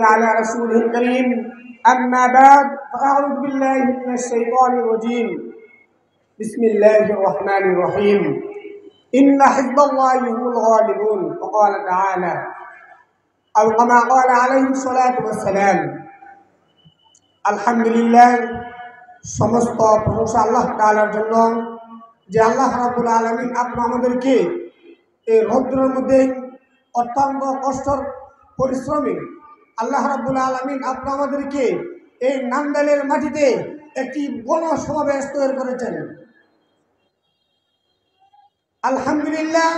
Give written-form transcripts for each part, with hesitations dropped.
والسلام على رسوله الكريم أما بعد فأعوذ بالله من الشيطان الرجيم بسم الله الرحمن الرحيم إن حزب الله هم الغالبون وقال تعالى أو كما قال عليه الصلاة والسلام الحمد لله সমস্ত প্রশংসা আল্লাহ তাআলার জন্য যে আল্লাহ রাব্বুল আলামিন আপনি আমাদেরকে এই রৌদ্রের মধ্যে অত্যন্ত কষ্টর পরিশ্রমী আল্লাহ রাব্বুল আলামিন আপনি আমাদেরকে এই নান্দাইলের মাটিতে একটি গণসমাবেশ তৈরি করেছেন। আলহামদুলিল্লাহ,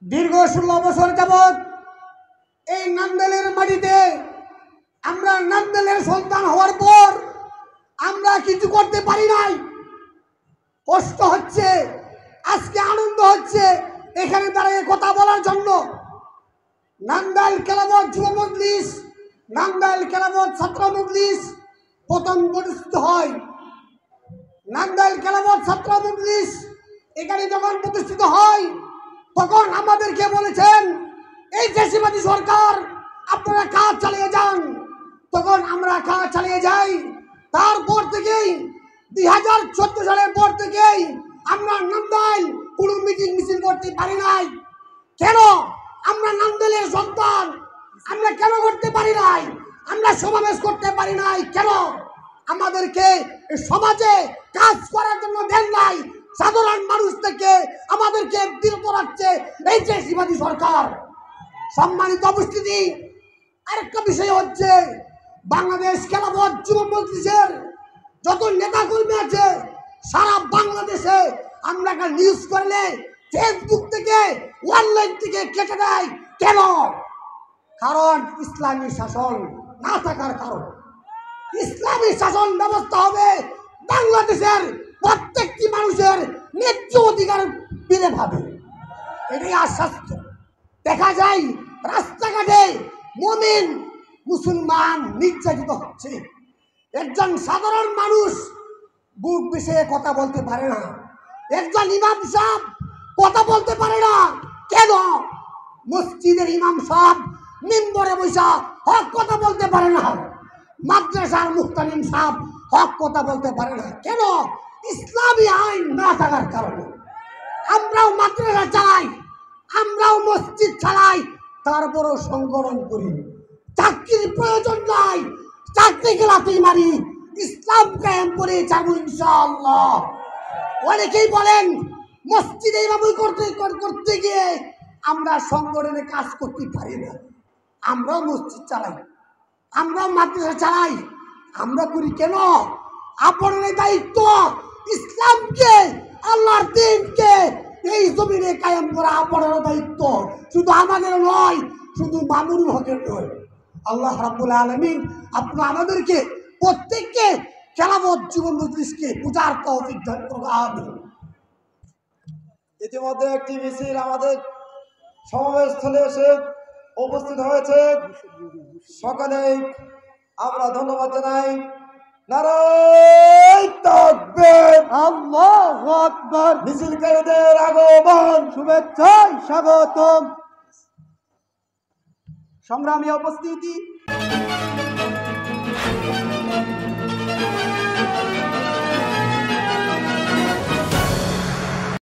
দীর্ঘ 16 বছর যাবৎ এই নান্দাইলের মাটিতে আমরা নান্দাইলের সন্তান হওয়ার পর আমরা কিছু করতে পারি নাই। কষ্ট হচ্ছে, আজকে আনন্দ হচ্ছে এখানে দাঁড়িয়ে কথা বলার জন্য। নান্দাইল খেলাফত যুব মজলিস, নান্দাইল খেলাফত ছাত্র মজলিস প্রথম প্রতিষ্ঠিত হয়। নান্দাইল খেলাফত ছাত্র মজলিস এখানে যখন প্রতিষ্ঠিত হয় তখন আমাদেরকে বলেছেন এই ফ্যাসিবাদী সরকার আপনারা কাজ চালিয়ে যান। তখন আমরা কাজ চালিয়ে যাই। তারপর থেকেই 2014 সালের পর থেকেই আমরা নান্দাইল কোনো মিটিং মিছিল করতে পারি নাই। কেন? আমরা নান্দাইলের সন্তান, আমরা কেন করতে পারি নাই? আমরা সমাবেশ করতে পারি নাই কেন? আমাদেরকে সমাজে কাজ করার জন্য দেন নাই। সাধারণ মানুষ থেকে আমাদেরকে বিরত রাখছে এই যে ফ্যাসিবাদী সরকার। সম্মানিত উপস্থিতি, আরেকটা বিষয় হচ্ছে বাংলাদেশ খেলাফত যুব মজলিসের যত নেতা কর্মী আছে সারা বাংলাদেশে আমরা একটা নিউজ করলে ফেসবুক থেকে অনলাইন থেকে কেটে দেয়। কেন? কারণ ইসলামী শাসন না থাকার কারণ। ইসলামী শাসন ব্যবস্থা হবে বাংলাদেশের প্রত্যেকটি মানুষের ন্যায্য অধিকার পেতে পাবে, এটাই আশ্বাস। দেখা যায় রাস্তাঘাটে মুমিন মুসলমান নির্যাতিত হচ্ছে। একজন সাধারণ মানুষ বুক বিষয়ে কথা বলতে পারে না। একজন ইমাম সাহেব কথা বলতে পারে না। কেন? মসজিদের ইমাম সাহেব মিম্বরে বসা হক কথা বলতে পারে না। মাদ্রাসার মুহতামিম সাহেব হক কথা বলতে পারে না। কেন? ইসলামী আইন না থাকার কারণে। আমরাও মাদ্রাসা চালাই, আমরাও মসজিদ চালাই, তারপরও সংগঠন করি। চাকরির প্রয়োজন নাই, চাকরি গেলাতেই মারি, ইসলাম কায়েম করে যাবো ইনশাআল্লাহ। অনেকেই বলেন মসজিদে ইমামতি করতে গিয়ে আমরা সংগঠনে কাজ করতে পারি না। আমরাও মসজিদ চালাই, আমরাও মাদ্রাসা চালাই, আমরা করি কেন? আপনার দায়িত্ব ইসলামকে, আল্লাহর দ্বীনকে এই জমিনে কায়েম করা আপনার দায়িত্ব। শুধু আমাদের নয়, শুধু মামুনুল হকের নয়। আল্লাহ রাব্বুল আলামিন আপনি আমাদেরকে প্রত্যেককে খেলাফত যুব মজলিসকে পূজার তৌফিক দান করুন, আমিন। ইতিমধ্যে একটি মিছিল আমাদের সমাবেশস্থলে এসে উপস্থিত হয়েছে। সকলেই আমরা ধন্যবাদ জানাই। নারায়ে তাকবীর, আল্লাহু আকবার। মিছিলকারীদের আগমন, শুভেচ্ছায় স্বাগতম। সংগ্রামী উপস্থিতি,